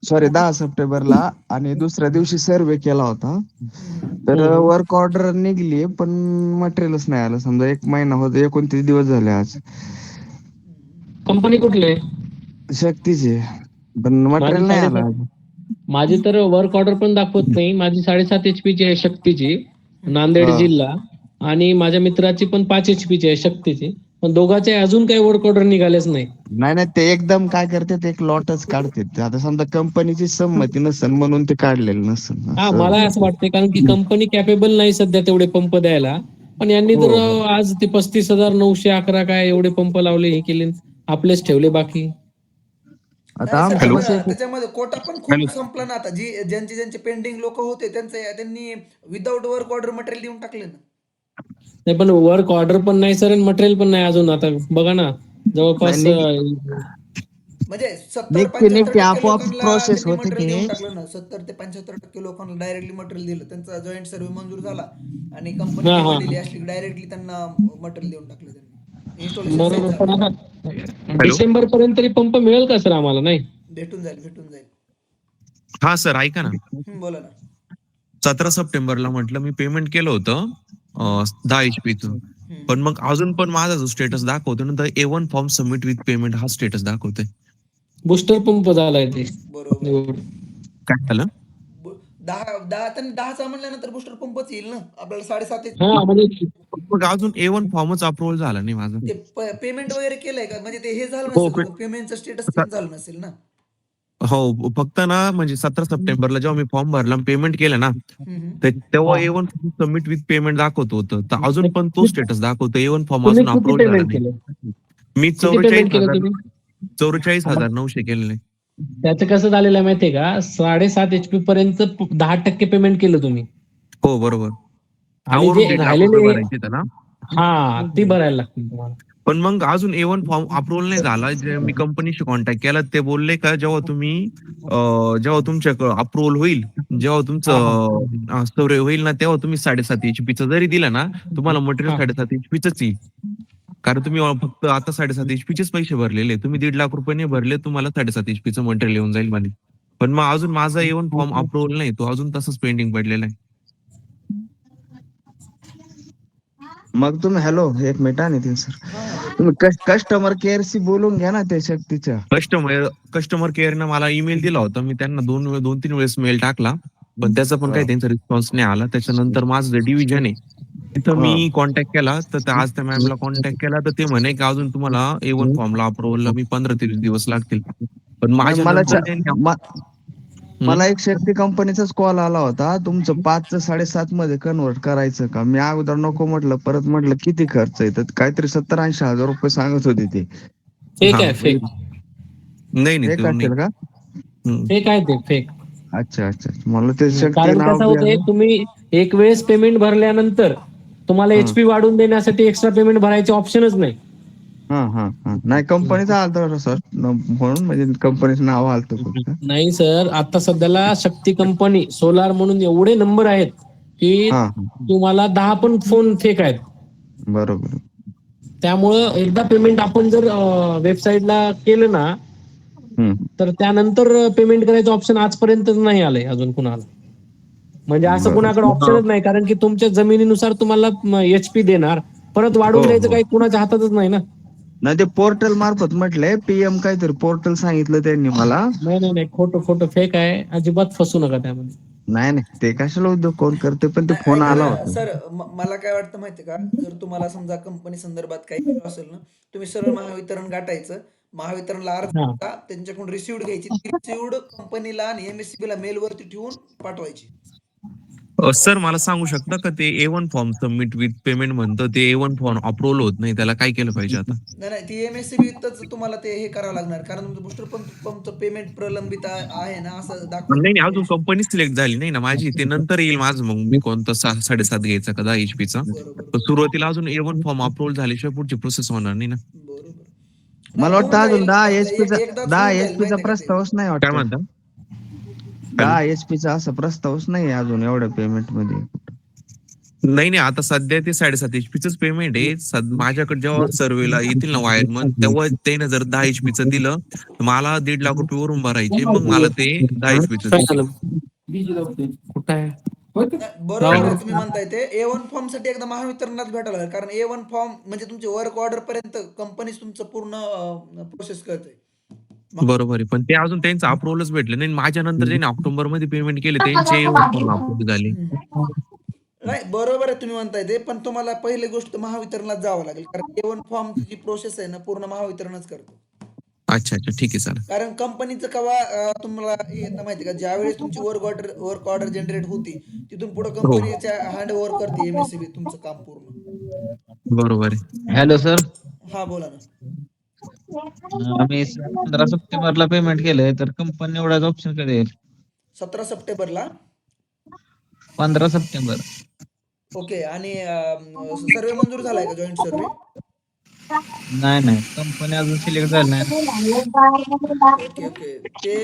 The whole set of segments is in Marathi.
सॉरी 10 सप्टेंबरला, आणि दुसऱ्या दिवशी सर्वे केला होता. तर हम्म. वर्क ऑर्डर निघली, पण मटेरियलच नाही आलं. समजा 1 महिना होत, 29 दिवस झाले आज. कंपनी कुठली आहे? शक्तीचे, पण माझी मटेरियल नाही आलं 7.5 अजून. माझी तर वर्क ऑर्डर पण दाखवत नाही. माझी 7.5 HP ची आहे शक्तीची, नांदेड हा. जिल्हा. आणि माझ्या मित्राची पण 5 HP ची आहे शक्तीची. पण दोघांचे अजून काही वर्क ऑर्डर निघालेच नाही. नाही नाही, ते एकदम काय करते, एक लॉटच काढते ते. आता समजा कंपनीची संमती नसेल म्हणून ते काढलेलं नसेल हा, असं. मला असं वाटतंय, कारण की कंपनी कॅपेबल नाही सध्या तेवढे पंप द्यायला. पण यांनी हो तर हो. आज ते 35,911 काय एवढे पंप लावले, हे केले, आपलेच ठेवले बाकी. आता नाही सर, आमच्या पण हॅलो पाशी त्याच्यामध्ये कोटा पण हॅलो खूप संपला ना आता. ज्यांचे ज्यांचे पेंडिंग लोक होते त्यांनी विदाऊट वर्क ऑर्डर मटेरियल देऊन टाकले ना. नाही, पण वर्क ऑर्डर पण नाही सर, आणि मटेरियल पण नाही अजून. आता बघा ना, नाही जवळपास म्हणजे निघते 70-75% निघते आपोआप लोकांना प्रोसेस त्यांनी होते मटेरियल ते. देऊन टाकलं ना. 70 ते 75% लोकांना डायरेक्टली मटेरियल दिलं. त्यांचा जॉईंट सर्व्हे मंजूर झाला आणि कंपनी हा हा निवडलेली असली डायरेक्टली त्यांना मटेरियल देऊन टाकलं त्यांनी. इन्स्टॉलेशन सहित बरोबर. पण झालं. आता हॅलो डिसेंबर पर्यंत तरी पंप मिळेल का सर आम्हाला? नाही भेटून जाईल, भेटून जाईल. हा सर, ऐका ना. बोला ना. 17 सप्टेंबरला म्हटलं मी पेमेंट केलं होतं 10 HP चं. पण मग अजून पण माझा जो स्टेटस दाखवतो ना, तर A1 form submit with payment हा स्टेटस दाखवतोय. बुस्टर पंप झालाय ते बरोबर आहे. निवड. काय झालं? 10 म्हणल्यानंतर बुस्टर पंपच येईल ना आपल्याला. 7.5 हा म्हणजे मग अजून A1 फॉर्मच अप्रुव्हल झाला नाही माझा. ते पेमेंट वगैरे केलंय का? म्हणजे ते हे झालं हो नसेल, पेमेंटचं स्टेटस चेंज झालं नसेल ना. हो, फक्त ना म्हणजे 17 सप्टेंबरला जेव्हा मी फॉर्म भरला, पेमेंट केलं ना, तेव्हा हा. A1 form submit with payment दाखवत होतं. तर अजून पण तो तुम्ही स्टेटस दाखवतो, A1 फॉर्म अजून किती अप्रुव्हल झाला पेमेंट नाही. केलं? मी किती पेमेंट केलं 44,000 तुम्ही? 44,900 केलेले. त्याचं कसं झालेलं आहे माहितीये का? 7.5 HP पर्यंत 10% पेमेंट केलं तुम्ही, हो बरोबर. आणि त्यावरून जे 1,50,000 रुपये राहिलेले भरायचे आहेत ना. ती भरायला लागतील तुम्हाला. पण मग अजून A1 फॉर्म अप्रुव्हल नाही झाला. जे मी कंपनीशी कॉन्टॅक्ट केला, ते बोलले का जेव्हा तुमच्या अप्रुव्हल होईल, जेव्हा हा हा तुमचं सर्वे होईल ना, तेव्हा तुम्ही 7.5 HP जरी दिलं ना, तुम्हाला मटेरियल हा 7.5 HP येईल. कारण तुम्ही फक्त आता 7.5 HP पैसे भरलेले. तुम्ही 1,50,000 रुपये नाही भरले, तुम्हाला 7.5 HP मटेरियल येऊन जाईल म्हणे. पण मग अजून माझा A1 फॉर्म अप्रुव्हल नाही, तो अजून तसंच पेंडिंग पडलेला आहे. मग तुम्ही, हॅलो, एक मिनिट हा नितीन सर, हा हा बोला. तुम्ही कस्टमर केअरशी बोलून घ्या ना त्या शक्तीच्या. कस्टमर केअरनं मला ईमेल दिला होता. मी त्यांना 2-3 वेळेस मेल टाकला, पण त्याचा पण हा काही त्यांचा रिस्पॉन्स नाही आला. त्याच्यानंतर माझं जे डिव्हिजन आहे तिथं हा. मी कॉन्टॅक्ट केला, तर आज त्या मॅमला कॉन्टॅक्ट केला, तर ते म्हणे की अजून तुम्हाला A1 फॉर्मला अप्रुव्हलला मी 15 ते 20 दिवस लागतील. पण नाही, माझ्या नंतर त्यांनी मला एक शक्ती कंपनीचाच कॉल आला होता, तुमचं 5चं 7.5 मध्ये कन्वर्ट करायचं का? मी अगोदर नको म्हटलं, परत म्हटलं किती खर्च आहे, तर काहीतरी 70-80 हजार रुपये सांगत होते ते. फेक हा आहे, फेक. नाही नाही, हे तो नाही. असेल का? हम्म. फेक आहे ते, फेक. अच्छा अच्छा, मला ते शक्ती कारण नाव कसं बी होतंय, आलं. तुम्ही एक वेळेस पेमेंट भरल्यानंतर तुम्हाला हा HP वाढून देण्यासाठी एक्स्ट्रा पेमेंट भरायचे ऑप्शनच नाही. हा हा हा. नाही, कंपनीचा आलता सर, म्हणून म्हणजे कंपनीचं नाव आलतं फक्त. नाही सर, आता सध्याला शक्ती कंपनी सोलार म्हणून एवढे नंबर आहेत की हा हा. तुम्हाला 10 पण फोन फेक आहेत. बरोबर. त्यामुळं एकदा पेमेंट आपण जर वेबसाईटला केलं ना, हम्म. तर त्यानंतर पेमेंट करायचं ऑप्शन आजपर्यंत नाही आलंय अजून कुणाला. म्हणजे असं कुणाकडे बरोबर. ऑप्शनच नाही, कारण की तुमच्या जमिनीनुसार तुम्हाला HP देणार, परत हो वाढून द्यायचं हो. काही कुणाच्या हातातच नाही ना. नाही, ते पोर्टल मार्फत म्हटलंय, PM काहीतरी पोर्टल सांगितलं त्यांनी मला. नाही नाही नाही, खोटं फेक आहे. अजिबात फसू नका त्यामध्ये. नाही नाही, ते कशाला उद्योग कोण करते, पण ते नाही, फोन ऐका आला ना होता. सर, मला काय वाटतं माहितीये का? जर तुम्हाला समजा कंपनी संदर्भात काही इश्यू असेल ना, तुम्ही सरळ महावितरण गाठायचं. महावितरणला अर्ज हा, करा, त्यांच्याकडून रिसिव्ड घ्यायची. ती रिसिव्ड कंपनीला आणि MSCB ला मेलवरती ठेवून पाठवायची. सर, मला सांगू शकता का, ते A1 form submit with payment म्हणतं, ते A1 फॉर्म अप्रुव्हल होत नाही, त्याला काय केलं पाहिजे आता? नाही नाही, ती MSCBतच तुम्हाला ते हे करावं लागणार, कारण तुमचं बुस्टर पंपचं पेमेंट प्रलंबित आहे ना असं नाही दाखवत. नाही, अजून कंपनी सिलेक्ट झाली नाही ना माझी. ते नंतर येईल माझं, मग मी कोणतं 7.5 घ्यायचा का 10 HP चा. बरोबर तर बरोबर सुरुवातीला अजून A1 फॉर्म अप्रुव्हल झाल्याशिवाय पुढची प्रोसेस होणार नाही ना. बरोबर. नाही, मला वाटतं होऊन अजून जाईल. 10 HP चा एकदाच दहा होऊन जाईल, एचपीचा माहितीये का ते. प्रस्तावच नाही काय वाटतं. म्हणता? हॅलो. 10 HP चा असा प्रस्तावच नाही अजून एवढ्या पेमेंट मध्ये. नाही नाही, आता सध्या ते 7.5 एचपीच पेमेंट आहे. माझ्याकडे जेव्हा सर्वेला येतील ना वायरमन, तेव्हा त्याने जर 10 एचपीच दिलं तर मला 1.5 लाख वरून भरायचे, मग मला ते 10 एचपीच देतील. कुठं आहे? नाही, बरोबर आहे तुम्ही म्हणताय ते. A1 फॉर्म साठी एकदा महावितरणात भेटायला लागेल. कारण A1 फॉर्म म्हणजे तुमचे वर्क ऑर्डर पर्यंत कंपनीच तुमचं पूर्ण प्रोसेस करते. बरोबर आहे, पण ते अजून त्यांचं अप्रुव्हलच भेटलं नाही. माझ्या नंतर ज्यांनी ऑक्टोबर मध्ये पेमेंट केले त्यांचे A1 फॉर्म अप्रूव्ह झाले. नाही, बरोबर आहे तुम्ही म्हणताय ते, पण तुम्हाला पहिली गोष्ट महावितरणात जावं लागेल. कारण A1 फॉर्मची जी प्रोसेस आहे ना पूर्ण महावितरणच करतो. अच्छा अच्छा, ठीक आहे सर. कारण कंपनीचं केव्हा तुम्हाला हे येतं माहिती आहे का, ज्यावेळेस तुमची वर्क ऑर्डर जनरेट होती तिथून पुढे हो, कंपनीच्या हँड ओव्हर करते MSCB तुमचं काम पूर्ण. बरोबर आहे. हॅलो सर, हा, बोला ना. आम्ही 15 सप्टेंबरला पेमेंट केलंय, तर कंपनी एवढाच ऑप्शन कधी येईल? 17 सप्टेंबरला. 15 सप्टेंबर. ओके. आणि सर्वे मंजूर झालाय का, जॉईंट सर्वे? नाही नाही, कंपनी अजून सिलेक्ट झाली नाही. Okay okay. ते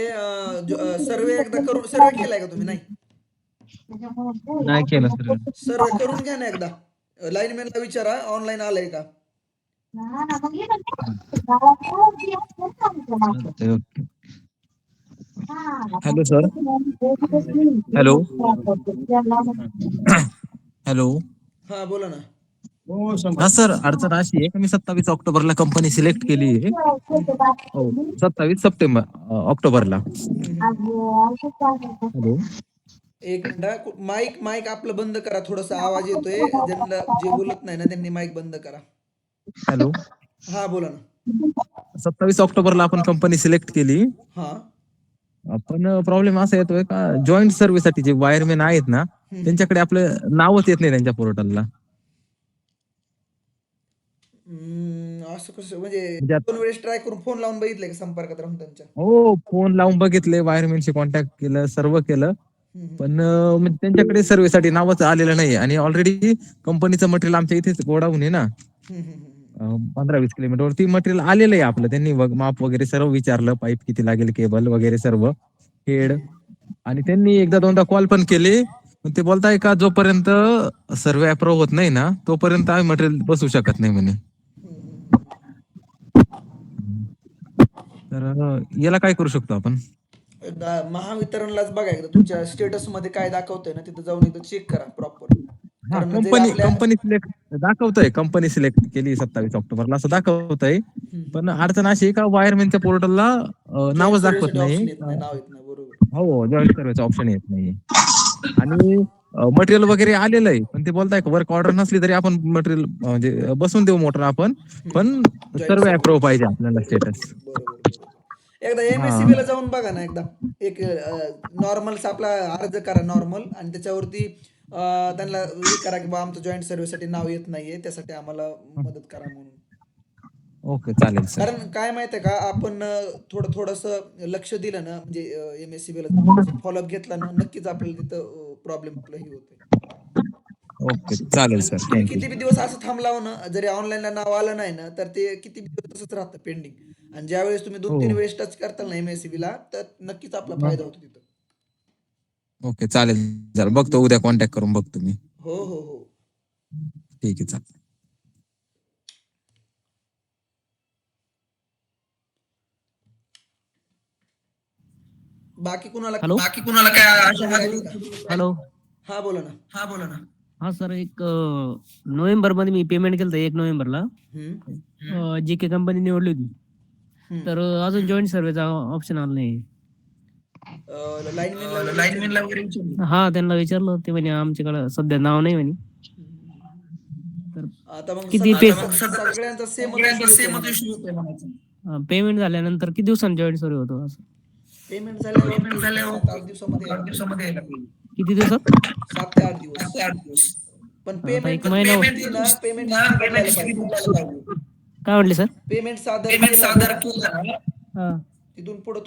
सर्वे एकदा करून, सर्वे केलाय का तुम्ही? नाही, नाही केलं सर. सर्वे करून घ्या ना एकदा. लाईनमॅनला विचारा ऑनलाईन आलंय का. Okay. Hello sir. Hello. Hello. हा, बोला ना. हा सर, अडचण अशी आहे की मी 27 ऑक्टोबरला कंपनी सिलेक्ट केली आहे. हो, 27 सप्टेंबर ऑक्टोबरला. हॅलो. एक मिनिट. माईक माईक आपलं बंद करा, थोडासा आवाज येतोय. ज्यांना जे बोलत नाही ना त्यांनी माईक बंद करा. हॅलो. हा, बोला ना. 27 ऑक्टोबरला आपण कंपनी सिलेक्ट केली. हा. पण प्रॉब्लेम असा येतोय का जॉईंट सर्व्हिससाठी जे वायरमॅन आहेत ना त्यांच्याकडे आपलं नावच येत नाही त्यांच्या पोर्टलला. असं कसं म्हणजे, म्हणजे 2 वेळेस ट्राय करून फोन लावून बघितले का संपर्कात राहून त्यांच्या? हो, फोन लावून बघितले, वायरमॅनशी कॉन्टॅक्ट केलं, सर्व केलं, पण म्हणजे त्यांच्याकडे सर्व्हिससाठी नावच आलेलं नाही. आणि ऑलरेडी कंपनीचं मटेरियल आमच्या इथेच गोडाऊन आहे ना, 15-20 किलोमीटरवर ती मटेरियल आलेलं आहे आपलं. त्यांनी माप वगैरे सर्व विचारलं, पाईप किती लागेल, केबल वगैरे सर्व हेड. आणि त्यांनी एकदा दोनदा कॉल पण केले, पण ते बोलताय का जोपर्यंत सर्वे अप्रूव्ह होत नाही ना तोपर्यंत आम्ही मटेरियल बसवू शकत नाही म्हणे. तर याला काय करू शकतो आपण? एकदा महावितरणलाच बघा, एकदा तुमच्या स्टेटस मध्ये काय दाखवतंय ना तिथं जाऊन एकदा चेक करा प्रॉपर. हा, कारण जे कंपनी आपल्या कंपनी सिलेक्ट दाखवतंय, कंपनी सिलेक्ट केली 27 ऑक्टोबरला असं दाखवतंय. पण अडचण अशी आहे का वायरमॅनच्या पोर्टलला जॉईंट नावच दाखवत सर्वेसाठी नाही. ऑप्शन येत नाही, नाव येत नाही. बरोबर. हो, जॉईंट सर्व्हिसचा ऑप्शन येत नाही. आणि मटेरियल वगैरे आलेलं आहे, पण ते बोलताय का वर्क ऑर्डर नसली तरी आपण मटेरियल म्हणजे बसून देऊ मोटर आपण, पण जॉईंट सर्व सर्वे. अप्रूव्ह पाहिजे आपल्याला स्टेटस. बरोबर बरोबर. एकदा हा. MSCB ला जाऊन बघा ना एकदा. एक नॉर्मल आपला अर्ज करा नॉर्मल, आणि त्याच्यावरती त्यांना हे करा की बा आमचं जॉईंट सर्व्हिससाठी नाव येत नाहीये, त्यासाठी आम्हाला मदत करा म्हणून. ओके, चालेल सर. कारण काय माहितीये का, आपण थोडंसं लक्ष दिलं ना, म्हणजे MSCB ला फॉलोअप घेतला ना, नक्कीच आपल्याला तिथं प्रॉब्लेम आपलाही होतोय. ओके, चालेल सर. तुम्ही थँक्यू. किती बी दिवस असं थांबलाव ना, जरी ऑनलाईनला नाव आलं नाही ना, तर ते किती बी दिवस तसंच राहतं पेंडिंग. आणि ज्यावेळेस तुम्ही 2-3 हो. वेळेस टच करताल ना MSCB ला, तर नक्कीच आपला फायदा होतो तिथं. ओके, चालेल. जर बघतो, उद्या कॉन्टॅक्ट करून बघतो मी. हो हो हो. ठीक आहे, चालेल. बाकी कुणाला हॅलो. काय अडचण राहिली का? हॅलो. हा, बोला ना. हा सर, एक नोव्हेंबर मध्ये मी पेमेंट केलं 1 नोव्हेंबरला. JK कंपनी निवडली होती. तर अजून जॉईंट सर्वेचा ऑप्शन आला नाही. लाईनमॅनला वगैरे विचारलं? हा, त्यांना विचारलं, ते म्हणे आमच्याकडे सध्या नाव नाही म्हणे. आता मग किती सगळ्यांचा सेमच इश्यू होतोय म्हणायचं. पेमेंट झाल्यानंतर किती दिवसांनी जॉईंट सर्वे होतो असं? पेमेंट झाल्यावर 7-8 दिवसामध्ये यायला पाहिजे. किती दिवसात? 7 ते 8 दिवस. पण आता एक पेमेंट महिना पेमेंट हिस्ट्री बदलायला पाहिजे. काय म्हटले सर? पेमेंट सादर केलं ना, हा. तिथून पुढे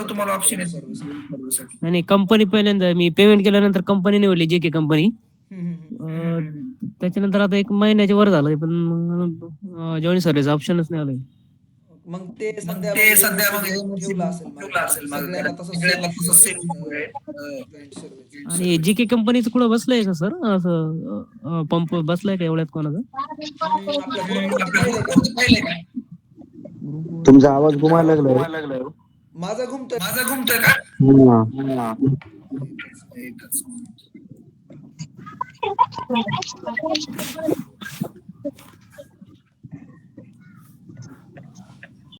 तुम्हाला ऑप्शन येतो सर्व्हिससाठी. आणि कंपनी पहिल्यांदा मी पेमेंट केल्यानंतर कंपनी निवडली, JK कंपनी. त्याच्यानंतर आता 1 महिन्याच्या वर झालंय, पण जॉईन सर्व्हिस ऑप्शनच नाही आलंय. मग ते सध्या ठेवलं असेल मला. सगळ्यांना तसं जॉईंट सर्व्हिस. आणि जीके कंपनीचं कुठं बसलंय का सर, असं पंप बसलाय का एवढ्यात कोणाचा? आपल्या ग्रुपवरती पाहिलंय का? तुमचा आवाज घुमायला लागलाय. माझा घुमतोय हा. एकच.